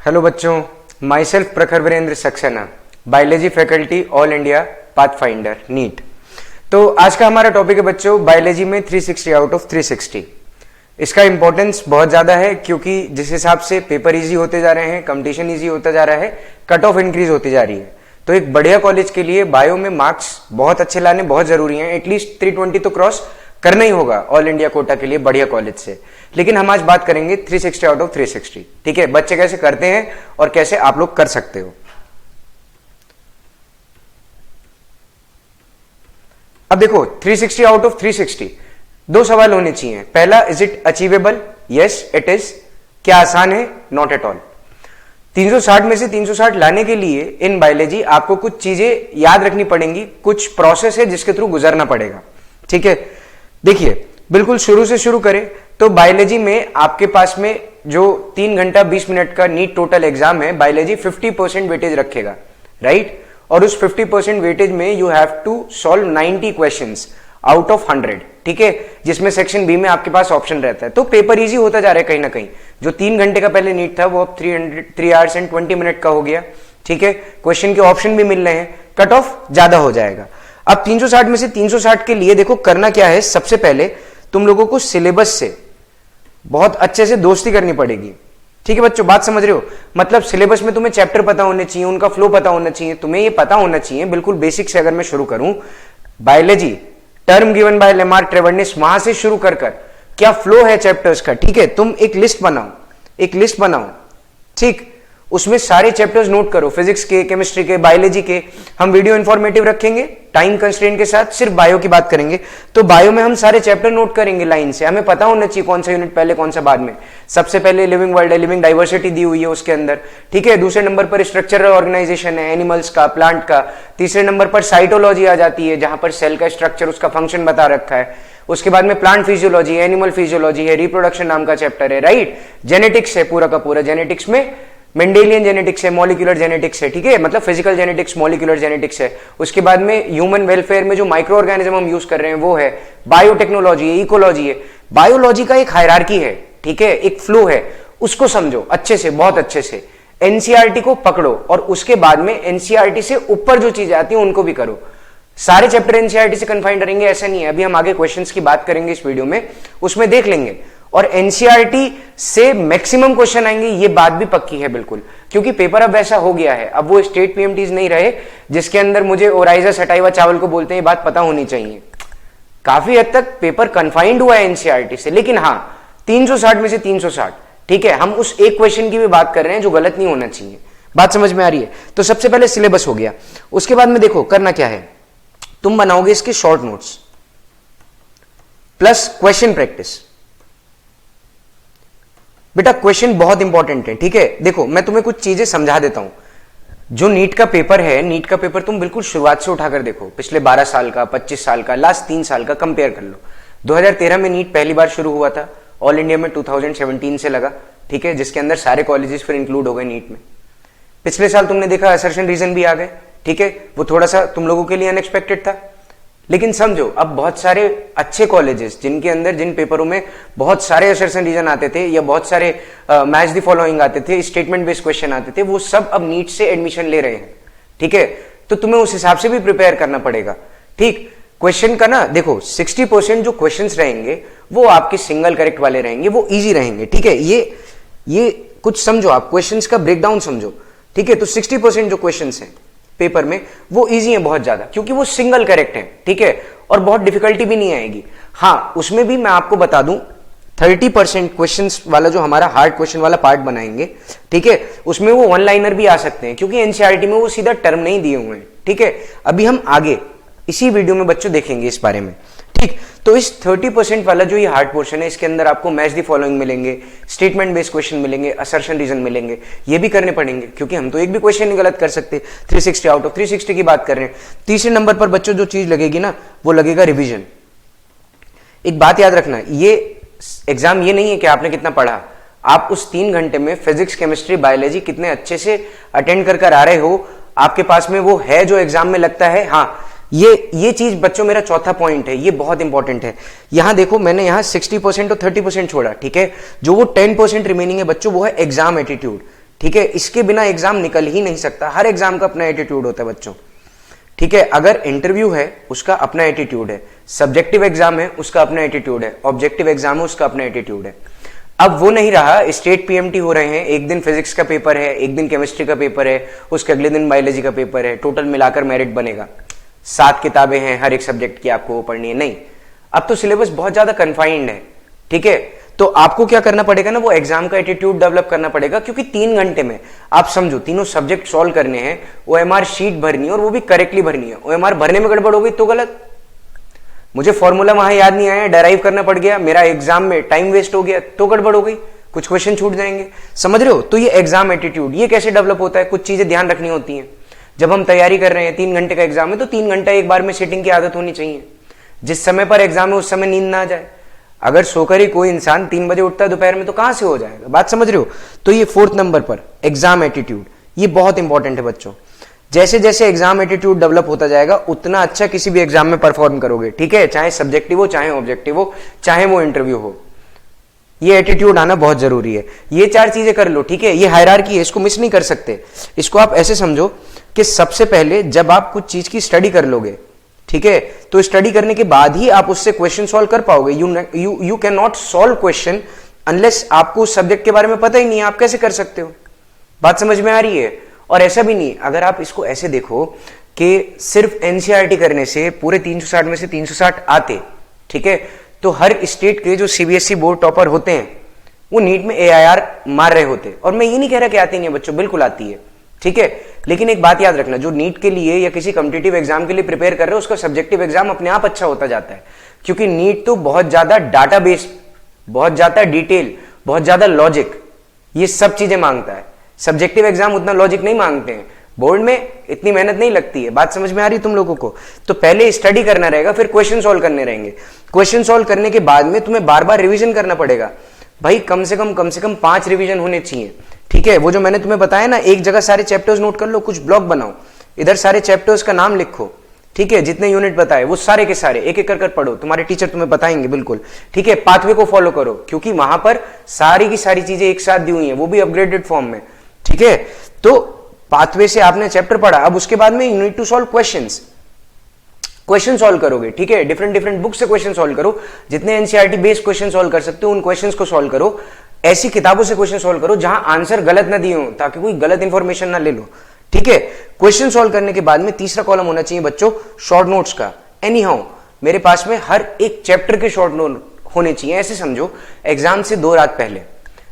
Hello बच्चों, myself Prakhar Virendra Saxena, biology faculty, all India Pathfinder NEET. तो आज का हमारा टॉपिक है बच्चों बायोलॉजी में 360 आउट ऑफ 360। इसका इंपॉर्टेंस बहुत ज्यादा है क्योंकि जिस हिसाब से पेपर इजी होते जा रहे हैं, कंपटीशन इजी होता जा रहा है, कट ऑफ इंक्रीज होती जा रही है। तो एक बढ़िया कॉलेज के लिए बायो में मार्क्स बहुत अच्छे लाने बहुत जरूरी हैं। एटलीस्ट 320 तो क्रॉस करना ही होगा ऑल इंडिया कोटा के लिए बढ़िया कॉलेज से। लेकिन हम आज बात करेंगे 360 आउट ऑफ 360। ठीक है, बच्चे कैसे करते हैं और कैसे आप लोग कर सकते हो। अब देखो 360 आउट ऑफ 360 दो सवाल होने चाहिए। पहला, is it achievable? Yes it is. क्या आसान है? Not at all. 360 में से 360 लाने के लिए इन बायोलॉजी आपको कुछ चीजें याद रखनी पड़ेंगी, कुछ प्रोसेस है जिसके थ्रू गुजरना पड़ेगा। ठीक है, देखिए बिल्कुल शुरू से शुरू करें तो बायोलॉजी में आपके पास में जो 3 घंटा 20 मिनट का नीट टोटल एग्जाम है, बायोलॉजी 50% वेटेज रखेगा, राइट? और उस 50% वेटेज में you have to solve 90 questions out of 100। ठीक है, जिसमें सेक्शन बी में आपके पास ऑप्शन रहता है। तो पेपर इजी होता जा रहा है कहीं ना कहीं। जो 3 घंटे का पहले नीट था वो अब 3 आवर्स एंड 20 मिनट का हो गया। ठीक है, क्वेश्चन के ऑप्शन भी मिल रहे हैं, कट ऑफ ज्यादा हो जाएगा। अब 360 में से 360 के लिए देखो करना क्या है। सबसे पहले तुम लोगों को सिलेबस से बहुत अच्छे से दोस्ती करनी पड़ेगी। ठीक है बच्चों, बात समझ रहे हो? मतलब सिलेबस में तुम्हें चैप्टर पता होने चाहिए, उनका फ्लो पता होना चाहिए, तुम्हें ये पता होना चाहिए। बिल्कुल बेसिक से अगर मैं शुरू करूं, biology term given by Lamarck Treviranus, वहां से शुरू कर क्या फ्लो है चैप्टर्स का। ठीक है, तुम एक लिस्ट बनाओ, ठीक, उसमें सारे चैप्टर्स नोट करो, फिजिक्स के, केमिस्ट्री के, बायोलॉजी के। हम वीडियो इंफॉर्मेटिव रखेंगे टाइम कंस्ट्रेंट के साथ, सिर्फ बायो की बात करेंगे। तो बायो में हम सारे चैप्टर नोट करेंगे लाइन से। हमें पता होना चाहिए कौन सा यूनिट पहले कौन सा बाद में। सबसे पहले लिविंग वर्ल्ड है, लिविंग डाइवर्सिटी दी हुई है उसके अंदर। ठीक है, दूसरे नंबर पर स्ट्रक्चरल ऑर्गेनाइजेशन है, एनिमल्स का, प्लांट का। तीसरे नंबर पर साइटोलॉजी आ जाती है, जहां पर सेल का स्ट्रक्चर, उसका फंक्शन बता रखा है। उसके बाद में प्लांट फिजियोलॉजी है, एनिमल फिजियोलॉजी है, रिप्रोडक्शन नाम का चैप्टर है, राइट? जेनेटिक्स है पूरा का पूरा। जेनेटिक्स में मेंडेलियन जेनेटिक्स है, मॉलिक्यूलर जेनेटिक्स है। ठीक है, मतलब फिजिकल जेनेटिक्स, मॉलिक्यूलर जेनेटिक्स है। उसके बाद में ह्यूमन वेलफेयर में जो माइक्रो ऑर्गेनिज्म हम यूज कर रहे हैं वो है। बायोटेक्नोलॉजी है, इकोलॉजी है। बायोलॉजी का एक हायरार्की है, ठीक है, एक फ्लो है, उसको समझो अच्छे से, बहुत अच्छे से। एनसीईआरटी को पकड़ो और उसके बाद में एनसीईआरटी से ऊपर जो चीजें आती हैं उनको भी करो। सारे चैप्टर एनसीईआरटी से कन्फाइंड रहेंगे ऐसा नहीं है। अभी हम आगे क्वेश्चंस की बात करेंगे इस वीडियो में, उसमें देख लेंगे। और एनसीईआरटी से मैक्सिमम क्वेश्चन आएंगे, ये बात भी पक्की है बिल्कुल, क्योंकि पेपर अब ऐसा हो गया है। अब वो स्टेट पीएमटीज नहीं रहे जिसके अंदर मुझे ओराइजा सटाइवा चावल को बोलते हैं, ये बात पता होनी चाहिए। काफी हद तक पेपर कन्फाइंड हुआ है एनसीईआरटी से। लेकिन हाँ, 360 में से 360, ठीक है, हम उस एक क्वेश्चन की भी बात कर रहे हैं जो गलत नहीं होना चाहिए। बात समझ में आ रही है? तो सबसे पहले सिलेबस हो गया। उसके बाद में देखो करना क्या है, तुम बनाओगे इसके short notes plus question practice. बेटा क्वेश्चन बहुत इंपॉर्टेंट है। ठीक है, देखो मैं तुम्हें कुछ चीजें समझा देता हूं। जो नीट का पेपर है, नीट का पेपर तुम बिल्कुल शुरुआत से उठाकर देखो, पिछले 12 साल का, 25 साल का, लास्ट 3 साल का कंपेयर कर लो। 2013 में नीट पहली बार शुरू हुआ था, ऑल इंडिया में 2017 से लगा। ठीक है, जिसके अंदर सारे कॉलेजेस फिर इंक्लूड हो गए नीट में। पिछले साल तुमने देखा असर्शन रीजन भी आ गए। ठीक है, वो थोड़ा सा तुम लोगों के लिए अनएक्सपेक्टेड था, लेकिन समझो अब बहुत सारे अच्छे कॉलेजेस जिनके अंदर जिन पेपरों में बहुत सारे असर्शन रीजन आते थे या बहुत सारे मैच द फॉलोइंग आते थे, स्टेटमेंट बेस्ड क्वेश्चन आते थे, वो सब अब नीट से एडमिशन ले रहे हैं। ठीक है, तो तुम्हें उस हिसाब से भी प्रिपेयर करना पड़ेगा। ठीक, क्वेश्चन का ना देखो 60% जो क्वेश्चंस रहेंगे वो आपके सिंगल करेक्ट वाले रहेंगे, वो इजी रहेंगे। ठीक है, ये कुछ समझो, आप क्वेश्चंस का ब्रेकडाउन समझो। ठीक है, तो 60% जो क्वेश्चंस हैं पेपर में वो इजी है बहुत ज्यादा, क्योंकि वो सिंगल करेक्ट है। ठीक है, और बहुत डिफिकल्टी भी नहीं आएगी। हाँ, उसमें भी मैं आपको बता दूं 30% क्वेश्चंस वाला जो हमारा हार्ड क्वेश्चन वाला पार्ट बनाएंगे, ठीक है, उसमें वो वन लाइनर भी आ सकते हैं, क्योंकि एनसीईआरटी में वो सीधा टर्म नहीं दिए हुए हैं। ठीक है, अभी हम आगे इसी वीडियो में बच्चों देखेंगे इस बारे में। ठीक, तो इस 30% वाला जो ये हार्ड पोर्शन है, इसके अंदर आपको मैच द फॉलोइंग मिलेंगे, स्टेटमेंट बेस्ड क्वेश्चन मिलेंगे, असर्शन रीजन मिलेंगे। ये भी करने पड़ेंगे क्योंकि हम तो एक भी क्वेश्चन नहीं गलत कर सकते। 360 आउट ऑफ 360 की बात कर रहे हैं। तीसरे नंबर पर बच्चों जो चीज लगेगी ना, वो लगेगा रिविजन। एक बात याद रखना, ये एग्जाम ये नहीं है कि आपने कितना पढ़ा, आप उस 3 घंटे में फिजिक्स, केमिस्ट्री, बायोलॉजी कितने अच्छे से अटेंड कर आ रहे हो, आपके पास में वो है जो एग्जाम में लगता है। हाँ, ये चीज बच्चों मेरा चौथा पॉइंट है, ये बहुत इंपॉर्टेंट है। यहां देखो मैंने यहां 60% और 30% छोड़ा। ठीक है, जो वो 10% रिमेनिंग है बच्चों, वो है एग्जाम एटीट्यूड। ठीक है, इसके बिना एग्जाम निकल ही नहीं सकता। हर एग्जाम का अपना एटीट्यूड होता है बच्चों, ठीक है। अगर इंटरव्यू है उसका अपना एटीट्यूड है, सब्जेक्टिव एग्जाम है उसका अपना एटीट्यूड है, ऑब्जेक्टिव एग्जाम है उसका अपना एटीट्यूड है। अब वो नहीं रहा, स्टेट पीएमटी हो रहे हैं, एक दिन फिजिक्स का पेपर है, एक दिन केमिस्ट्री का पेपर है, उसके अगले दिन बायोलॉजी का पेपर है, टोटल मिलाकर मेरिट बनेगा। 7 किताबें हैं हर एक सब्जेक्ट की, आपको वो पढ़नी है। नहीं, अब तो सिलेबस बहुत ज्यादा कन्फाइंड है, ठीक है। तो आपको क्या करना पड़ेगा ना, वो एग्जाम का एटीट्यूड डेवलप करना पड़ेगा, क्योंकि 3 घंटे में आप समझो तीनों सब्जेक्ट सॉल्व करने हैं, ओएमआर शीट भरनी है और वो भी करेक्टली भरनी है। ओएमआर भरने में गड़बड़ हो गई तो गलत, मुझे फॉर्मूला वहां याद नहीं आया, डेराइव करना पड़ गया, मेरा एग्जाम में टाइम वेस्ट हो गया तो गड़बड़ हो गई, कुछ क्वेश्चन छूट जाएंगे। समझ रहे हो? तो ये एग्जाम एटीट्यूड ये कैसे डेवलप होता है, कुछ चीजें ध्यान रखनी होती हैं। जब हम तैयारी कर रहे हैं, 3 घंटे का एग्जाम है तो 3 घंटा एक बार में सिटिंग की आदत होनी चाहिए। जिस समय पर एग्जाम है उस समय नींद ना आ जाए। अगर सोकर ही कोई इंसान 3 बजे उठता है दोपहर में तो कहां से हो जाएगा, बात समझ रहे हो? तो ये 4th नंबर पर एग्जाम एटीट्यूड, ये बहुत इंपॉर्टेंट है बच्चों। जैसे जैसे एग्जाम एटीट्यूड डेवलप होता जाएगा उतना अच्छा किसी भी एग्जाम में परफॉर्म करोगे, ठीक है, चाहे सब्जेक्टिव हो, चाहे ऑब्जेक्टिव हो, चाहे वो इंटरव्यू हो। ये एटीट्यूड आना बहुत जरूरी है। ये 4 चीजें कर लो, ठीक है। ये हायरार्की है, इसको मिस नहीं कर सकते। इसको आप ऐसे समझो कि सबसे पहले जब आप कुछ चीज की स्टडी कर लोगे, ठीक है, तो स्टडी करने के बाद ही आप उससे क्वेश्चन सॉल्व कर पाओगे। You can not solve question unless आपको उस सब्जेक्ट के बारे में पता ही नहीं है, आप कैसे कर सकते हो? बात समझ में आ रही है? और ऐसा भी नहीं, अगर आप इसको ऐसे देखो कि सिर्फ एनसीईआरटी करने से पूरे 360 में से 360 आते, ठीक है, तो हर स्टेट के जो सीबीएसई बोर्ड टॉपर होते हैं वो नीट में एआईआर मार रहे होते। और मैं ये नहीं कह रहा कि आती नहीं है बच्चों, बिल्कुल आती है, ठीक है। लेकिन एक बात याद रखना, जो नीट के लिए या किसी कॉम्पिटिटिव एग्जाम के लिए प्रिपेयर कर रहे हो उसका सब्जेक्टिव एग्जाम अपने आप अच्छा होता जाता है, क्योंकि नीट तो बहुत ज्यादा डाटाबेस, बहुत ज्यादा डिटेल, बहुत ज्यादा लॉजिक, ये सब चीजें मांगता है। सब्जेक्टिव एग्जाम उतना लॉजिक नहीं मांगते हैं, बोर्ड में इतनी मेहनत नहीं लगती है। बात समझ में आ रही तुम लोगों को? तो पहले स्टडी करना रहेगा, फिर क्वेश्चन सॉल्व करने रहेंगे। क्वेश्चन सॉल्व करने के बाद में तुम्हें बार बार रिवीजन करना पड़ेगा भाई, कम से कम 5 रिवीजन होने चाहिए, ठीक है। वो जो मैंने तुम्हें बताया ना, एक जगह सारे चैप्टर्स नोट कर लो, कुछ ब्लॉक बनाओ, इधर सारे चैप्टर्स का नाम लिखो, ठीक है, जितने यूनिट बताए वो सारे के सारे एक एक कर पढ़ो, तुम्हारे टीचर तुम्हें बताएंगे बिल्कुल, ठीक है। पाथवे को फॉलो करो, क्योंकि वहां पर सारी की सारी चीजें एक साथ दी हुई हैं, वो भी अपग्रेडेड फॉर्म में, ठीक है। तो पाथवे से आपने चैप्टर पढ़ा, अब उसके बाद में you need to solve questions. Question solve करोगे, ठीक है, डिफरेंट बुक से क्वेश्चन सॉल्व करो, जितने एनसीईआरटी बेस्ड क्वेश्चन सॉल्व कर सकते हो उन क्वेश्चंस को सॉल्व करो। ऐसी किताबों से क्वेश्चन सॉल्व करो जहां आंसर गलत ना दिए हो, ताकि कोई गलत इंफॉर्मेशन ना ले लो, ठीक है। क्वेश्चन सॉल्व करने के बाद में तीसरा कॉलम होना चाहिए बच्चों शॉर्ट नोट्स का। एनी हाउ मेरे पास में हर एक चैप्टर के शॉर्ट नोट होने चाहिए। ऐसे समझो एग्जाम से 2 रात पहले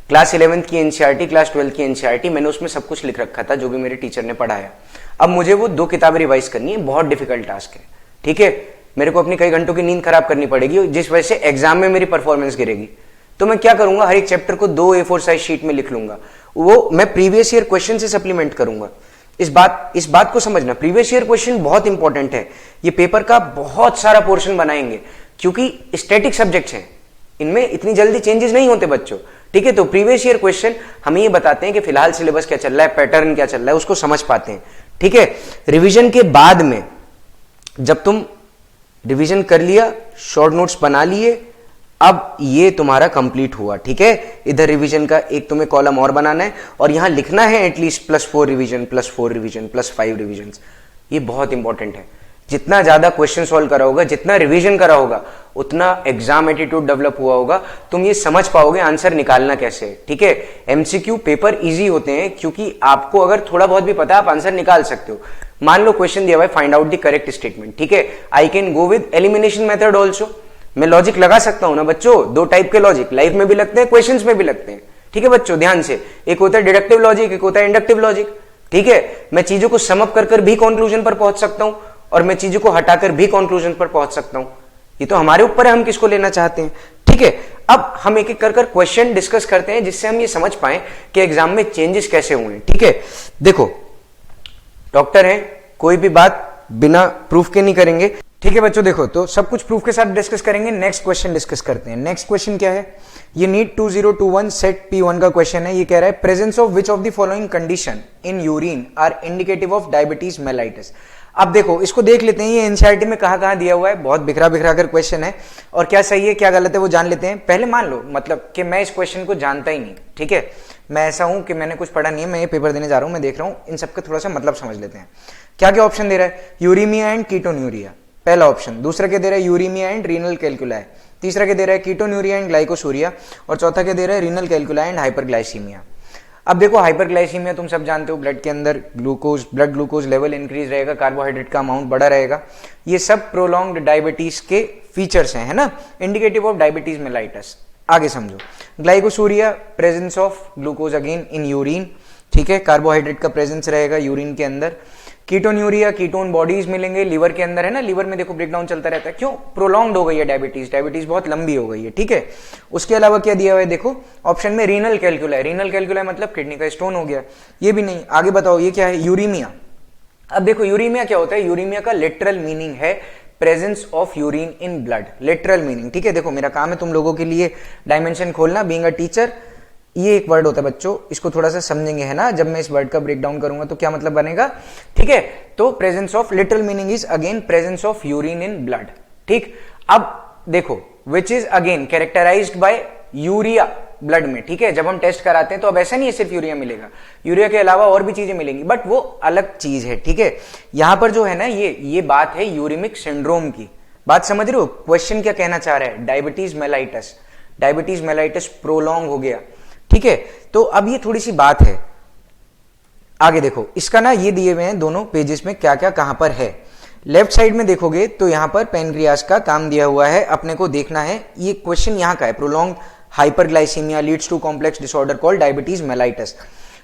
क्लास 11th की एनसीईआरटी, क्लास 12th की एनसीईआरटी, मैंने उसमें सब कुछ लिख रखा था जो भी मेरे टीचर ने पढ़ाया। अब मुझे वो 2 किताबें रिवाइज करनी है, बहुत डिफिकल्ट टास्क है, ठीक है। मेरे को अपनी कई घंटों की नींद खराब करनी पड़ेगी, जिस वजह से एग्जाम में मेरी परफॉर्मेंस गिरेगी। तो मैं क्या करूंगा, हर एक चैप्टर को 2 A4 साइज शीट में लिख लूंगा, वो मैं प्रीवियस ईयर क्वेश्चन से सप्लीमेंट करूंगा। इस बात को समझना, प्रीवियस ईयर क्वेश्चन बहुत इंपॉर्टेंट है। ये पेपर का बहुत सारा पोर्शन बनाएंगे, क्योंकि स्टैटिक सब्जेक्ट्स हैं, इनमें इतनी जल्दी चेंजेस नहीं होते बच्चों, ठीक है। तो प्रीवियस ईयर क्वेश्चन हमें ये बताते हैं कि फिलहाल सिलेबस क्या चल रहा है, पैटर्न क्या चल रहा है, उसको समझ पाते हैं, ठीक है। रिवीजन के बाद में जब तुम रिवीजन कर लिया, शॉर्ट नोट्स बना लिए, अब ये तुम्हारा कंप्लीट हुआ, ठीक है। इधर रिवीजन का एक तुम्हें कॉलम और बनाना है और यहां लिखना है एटलीस्ट +4 रिवीजन, +4 रिवीजन, +5 रिवीजन। ये बहुत इंपॉर्टेंट है। जितना ज्यादा क्वेश्चन सॉल्व करा होगा, जितना रिवीजन करा होगा, उतना एग्जाम एटीट्यूड डेवलप हुआ होगा, तुम ये समझ पाओगे आंसर निकालना कैसे है, ठीक है। एमसीक्यू पेपर इजी होते हैं, क्योंकि आपको अगर थोड़ा बहुत भी पता है आप आंसर निकाल सकते हो। मान लो क्वेश्चन दिया हुआ है, find out the correct statement, ठीक है। I can go with elimination method also, मैं लॉजिक लगा सकता हूं ना बच्चों। 2 टाइप के लॉजिक लाइफ में भी लगते हैं, क्वेश्चंस में भी लगते हैं, ठीक है बच्चों, ध्यान से। एक होता है डिडक्टिव लॉजिक, एक होता है इंडक्टिव लॉजिक, ठीक है। मैं चीजों को सम अप कर भी कंक्लूजन पर पहुंच सकता हूं और मैं चीजों को हटाकर भी कंक्लूजन पर पहुंच सकता हूं। ये तो हमारे ऊपर है, हम किसको लेना चाहते हैं, ठीक है। अब हम एक एक कर क्वेश्चन डिस्कस करते हैं, जिससे हम ये समझ पाए कि एग्जाम में चेंजेस कैसे हुए, ठीक है। देखो डॉक्टर हैं, कोई भी बात बिना प्रूफ के नहीं करेंगे, ठीक है बच्चों। देखो तो सब कुछ प्रूफ के साथ डिस्कस करेंगे। नेक्स्ट क्वेश्चन डिस्कस करते हैं। नेक्स्ट क्वेश्चन क्या है, ये नीट 2021 सेट P1 का क्वेश्चन है। ये कह रहा है presence of which of the following condition in urine are indicative of diabetes mellitus. अब देखो इसको देख लेते हैं, ये एनसीईआरटी में कहां दिया हुआ है, बहुत बिखरा बिखरा कर क्वेश्चन है, और क्या सही है क्या गलत है वो जान लेते हैं। पहले मान लो मतलब कि मैं इस क्वेश्चन को जानता ही नहीं, ठीक है। मैं ऐसा हूं कि मैंने कुछ पढ़ा नहीं है, मैं ये पेपर देने जा रहा हूं, मैं देख रहा हूं, इन सबका थोड़ा सा मतलब समझ लेते हैं। क्या क्या ऑप्शन दे रहा है? यूरीमिया एंड कीटोन्यूरिया, पहला ऑप्शन। दूसरा क्या दे रहा है? Uraemia and renal calculi. तीसरा क्या दे रहा है? Ketonuria and glycosuria. और चौथा क्या दे रहा है? Renal calculi and hyperglycaemia. अब देखो हाइपरग्लाइसीमिया तुम सब जानते हो, ब्लड के अंदर ब्लड ग्लूकोज लेवल इंक्रीज रहेगा, कार्बोहाइड्रेट का अमाउंट बढ़ा रहेगा। ये सब प्रोलॉन्ग्ड डायबिटीज के फीचर्स हैं, है ना, इंडिकेटिव ऑफ डायबिटीज मेलाइटस। आगे समझो। Glycosuria, presence of glucose again in urine, ठीक है, कार्बोहाइड्रेट का प्रेजेंस रहेगा यूरिन के अंदर। कीटोन्यूरिया, कीटोन बॉडीज मिलेंगे लीवर के अंदर, है ना, लीवर में देखो ब्रेकडाउन चलता रहता है। क्यों? प्रोलॉन्ग्ड हो गई है डायबिटीज बहुत लंबी हो गई है, ठीक है। उसके अलावा क्या दिया हुआ है देखो ऑप्शन में? Renal calculi. रीनल कैलकुलाई मतलब किडनी का स्टोन हो गया, ये भी नहीं। आगे बताओ ये क्या है? यूरीमिया। अब देखो यूरीमिया क्या होता है? यूरीमिया का लिटरल मीनिंग है presence of urine in blood, literal meaning, ठीक है। देखो मेरा काम है तुम लोगों के लिए डायमेंशन खोलना, बीइंग अ टीचर। ये एक वर्ड होता है बच्चों, इसको थोड़ा सा समझेंगे, है ना, जब मैं इस वर्ड का ब्रेक डाउन करूंगा तो क्या मतलब बनेगा, ठीक है। तो presence of, literal meaning is again presence of urine in blood, ठीक। अब देखो which is again characterised by urea blood में, ठीक है। जब हम टेस्ट कराते हैं तो अब ऐसा नहीं है सिर्फ यूरिया मिलेगा, यूरिया के अलावा और भी चीजें मिलेंगी, बट वो अलग चीज है, ठीक है। यहां पर जो है ना ये बात है यूरिमिक सिंड्रोम की। बात समझ रहे हो? क्वेश्चन क्या कहना चाह रहा है? डायबिटीज मेलाइटस प्रोलॉन्ग हो गया, ठीक है। तो अब ये थोड़ी सी बात है। आगे देखो इसका ना ये दिए हुए हैं दोनों पेजेस में क्या क्या कहां पर है। लेफ्ट साइड में देखोगे तो यहां पर पेनक्रियास का काम दिया हुआ है, अपने को देखना है। ये क्वेश्चन यहां का है, prolong hyperglycaemia leads to complex disorder called diabetes mellitus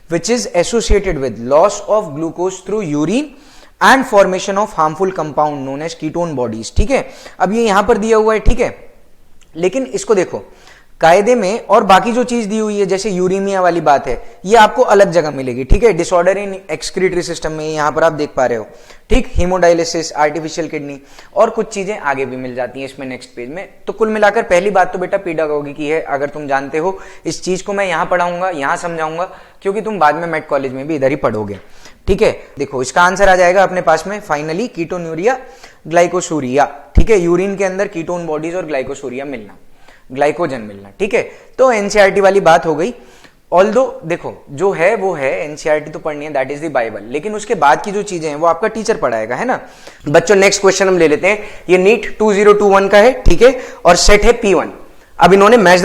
which is associated with loss of glucose through urine and formation of harmful compound known as ketone bodies, ठीक है। अब ये यहां पर दिया हुआ है, ठीक है, लेकिन इसको देखो कायदे में, और बाकी जो चीज दी हुई है जैसे यूरीमिया वाली बात है, ये आपको अलग जगह मिलेगी, ठीक है। डिसऑर्डर इन एक्सक्रीटरी सिस्टम में यहां पर आप देख पा रहे हो, ठीक। हीमोडायलिसिस, आर्टिफिशियल किडनी और कुछ चीजें आगे भी मिल जाती हैं इसमें नेक्स्ट पेज में। तो कुल मिलाकर पहली बात तो बेटा पीडागोगी की है, अगर तुम जानते हो। इस चीज को मैं यहां पढ़ाऊंगा, यहां समझाऊंगा, क्योंकि तुम बाद में मेड कॉलेज में भी इधर ही पढ़ोगे, ठीक है। देखो इसका आंसर आ जाएगा अपने पास में फाइनली कीटोन्यूरिया, ग्लाइकोसूरिया, ठीक है। यूरिन के अंदर कीटोन बॉडीज और ग्लाइकोसूरिया मिलना, ग्लाइकोजन मिलना, ठीक है। तो एनसीईआरटी वाली बात हो गई। ऑल्दो देखो जो है वो है, एनसीईआरटी तो पढ़नी है, दैट इज द बाइबल, लेकिन उसके बाद की जो चीजें हैं वो आपका टीचर पढ़ाएगा, है ना। बच्चों नेक्स्ट क्वेश्चन हम ले लेते हैं। ये नीट 2021 का है, ठीक है, और सेट है P1। अब इन्होंने मैच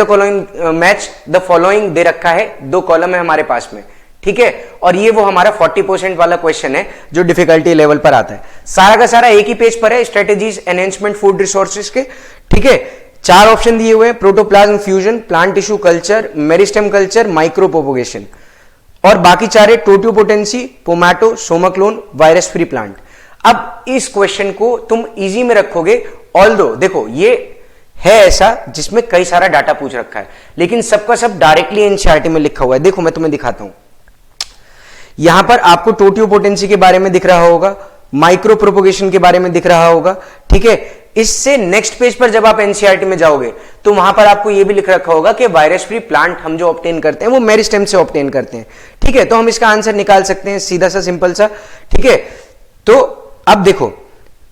द फॉलोइंग दे रखा है, 2 कॉलम है हमारे पास में, ठीक है। और ये वो हमारा 40% वाला क्वेश्चन है जो डिफिकल्टी लेवल पर आता है। सारा का सारा एक ही पेज पर है, स्ट्रेटेजीज एनहेंसमेंट फूड रिसोर्सेज के, ठीक है। 4 ऑप्शन दिए हुए हैं, protoplasm fusion, plant tissue culture, meristem culture, micro propagation, और बाकी 4 है टोट्योपोटेंसी, पोमैटो, सोमाक्लोन, वायरस फ्री प्लांट। अब इस क्वेश्चन को तुम इजी में रखोगे, ऑल्दो देखो ये है ऐसा जिसमें कई सारा डाटा पूछ रखा है, लेकिन सबका सब डायरेक्टली एनसीईआरटी में लिखा हुआ है। देखो मैं तुम्हें दिखाता हूं, यहां पर आपको टोट्योपोटेंसी के बारे में दिख रहा होगा, माइक्रो प्रोपोगेशन के बारे में दिख रहा होगा, ठीक है। इससे नेक्स्ट पेज पर जब आप एनसीईआरटी में जाओगे तो वहां पर आपको यह भी लिख रखा होगा कि वायरस फ्री प्लांट हम जो ऑब्टेन करते हैं वो मेरिस्टेम से ऑब्टेन करते हैं, ठीक है। तो हम इसका आंसर निकाल सकते हैं सीधा सा, सिंपल सा, ठीक है। तो अब देखो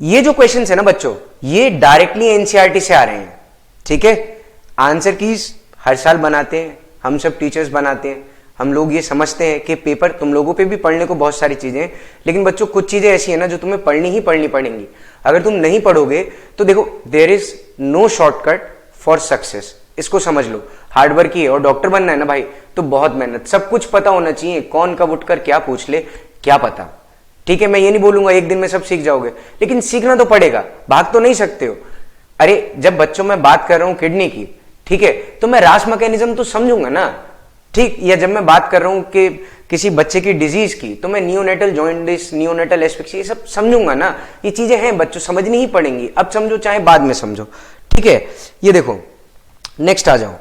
ये जो क्वेश्चन है ना बच्चों, ये डायरेक्टली एनसीईआरटी से आ रहे हैं, ठीक है। आंसर कीज हर साल बनाते हैं, हम सब टीचर्स बनाते हैं, हम लोग ये समझते हैं कि पेपर तुम लोगों पे भी पढ़ने को बहुत सारी चीजें हैं, लेकिन बच्चों कुछ चीजें ऐसी है ना जो तुम्हें पढ़नी ही पढ़नी पड़ेंगी। अगर तुम नहीं पढ़ोगे तो देखो there is no shortcut for success, इसको समझ लो। हार्डवर्क ही है, और डॉक्टर बनना है ना भाई तो बहुत मेहनत, सब कुछ पता होना चाहिए, कौन कब उठकर क्या पूछ ले क्या पता, ठीक है। मैं ये नहीं बोलूंगा एक दिन में सब सीख जाओगे, लेकिन सीखना तो पड़ेगा, भाग तो नहीं सकते हो। अरे जब बच्चों में बात कर रहा हूं किडनी की, ठीक है, तो मैं रास मैकेनिज्म तो समझूंगा ना, ठीक। या जब मैं बात कर रहा हूं कि किसी बच्चे की डिजीज की, तो मैं नियोनेटल जॉइंटिस, नियोनेटल एस्फिक्सिया, ये सब समझूंगा ना। ये चीजें हैं बच्चों, समझनी ही पड़ेंगी, अब समझो चाहे बाद में समझो, ठीक है। ये देखो नेक्स्ट आ जाओ,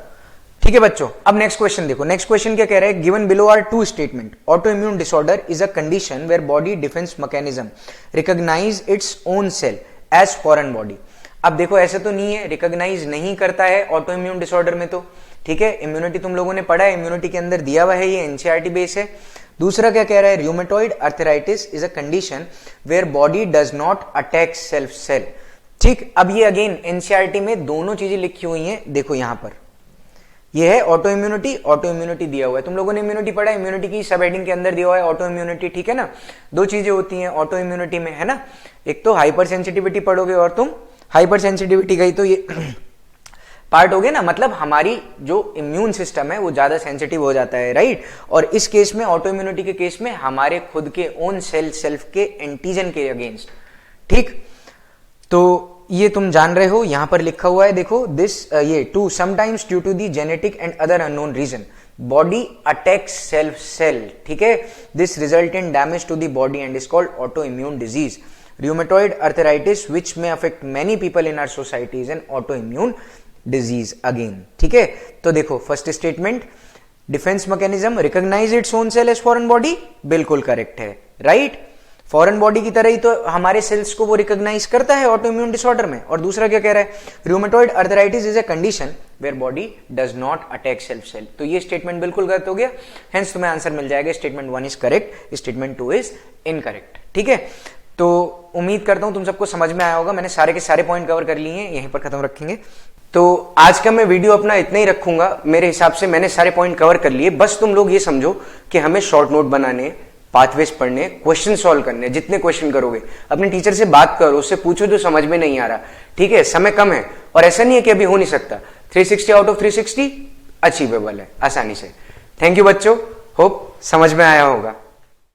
ठीक है बच्चों। अब नेक्स्ट क्वेश्चन देखो, नेक्स्ट क्वेश्चन क्या कह रहा है, given below are 2 statement, autoimmune disorder is a condition where body defence mechanism recognise its own cell as foreign body. अब देखो ऐसे तो नहीं है, रिकॉग्नाइज नहीं करता है ऑटो इम्यून डिसऑर्डर में, तो ठीक है। इम्यूनिटी तुम लोगों ने पढ़ा है, इम्यूनिटी के अंदर दिया हुआ है, ये एनसीईआरटी बेस है। दूसरा क्या कह रहा है, rheumatoid arthritis is a condition where body does not attack self cell, ठीक। अब ये अगेन एनसीईआरटी में दोनों चीजें लिखी हुई हैं, देखो यहां पर ये है ऑटो इम्यूनिटी, ऑटो इम्यूनिटी दिया हुआ है, तुम लोगों ने इम्यूनिटी पढ़ा, इम्यूनिटी की सब हेडिंग के अंदर दिया हुआ है ऑटो इम्यूनिटी, ठीक है ना। दो चीजें होती हैं ऑटो इम्यूनिटी में, है ना, एक तो हाइपर सेंसिटिविटी पढ़ोगे और तुम हाइपर सेंसिटिविटी गई तो ये पार्ट हो गया ना, मतलब हमारी जो इम्यून सिस्टम है वो ज्यादा सेंसिटिव हो जाता है, राइट। और इस केस में ऑटो इम्यूनिटी के केस में हमारे खुद के ओन सेल्फ के एंटीजन के अगेंस्ट, ठीक। तो ये तुम जान रहे हो, यहां पर लिखा हुआ है देखो, दिस ये too sometimes due to the genetic and other unknown reason body attacks self cell, ठीक है। This result in damage to the body and is called autoimmune disease. Rheumatoid arthritis which may affect many people in our society is an autoimmune disease again, ठीक है। तो देखो first statement, defence mechanism recognise its own cell as foreign body, बिल्कुल correct है, right. Foreign body की तरह ही तो हमारे सेल्स को वो रिकॉग्नाइज करता है ऑटो इम्यून डिसऑर्डर में। और दूसरा क्या कह रहा है, rheumatoid arthritis is a condition where body does not attack self cell. तो ये स्टेटमेंट बिल्कुल गलत हो गया, हेंस तुम्हें आंसर मिल जाएगा statement 1 is correct, statement 2 is incorrect, ठीक है। तो उम्मीद करता हूं तुम सबको समझ में आया होगा, मैंने सारे के सारे पॉइंट कवर कर लिए हैं, यहीं पर खत्म रखेंगे। तो आज का मैं वीडियो अपना इतना ही रखूंगा, मेरे हिसाब से मैंने सारे पॉइंट कवर कर लिए। बस तुम लोग ये समझो कि हमें शॉर्ट नोट बनाने, पाथवेज पढ़ने, क्वेश्चन सॉल्व करने, जितने क्वेश्चन करोगे अपने टीचर से बात करो, उससे पूछो जो समझ में नहीं आ रहा, ठीक है। समय कम है और ऐसा नहीं है कि अभी हो नहीं सकता, 360 आउट ऑफ 360 अचीवेबल है आसानी से। थैंक यू बच्चों, होप समझ में आया होगा।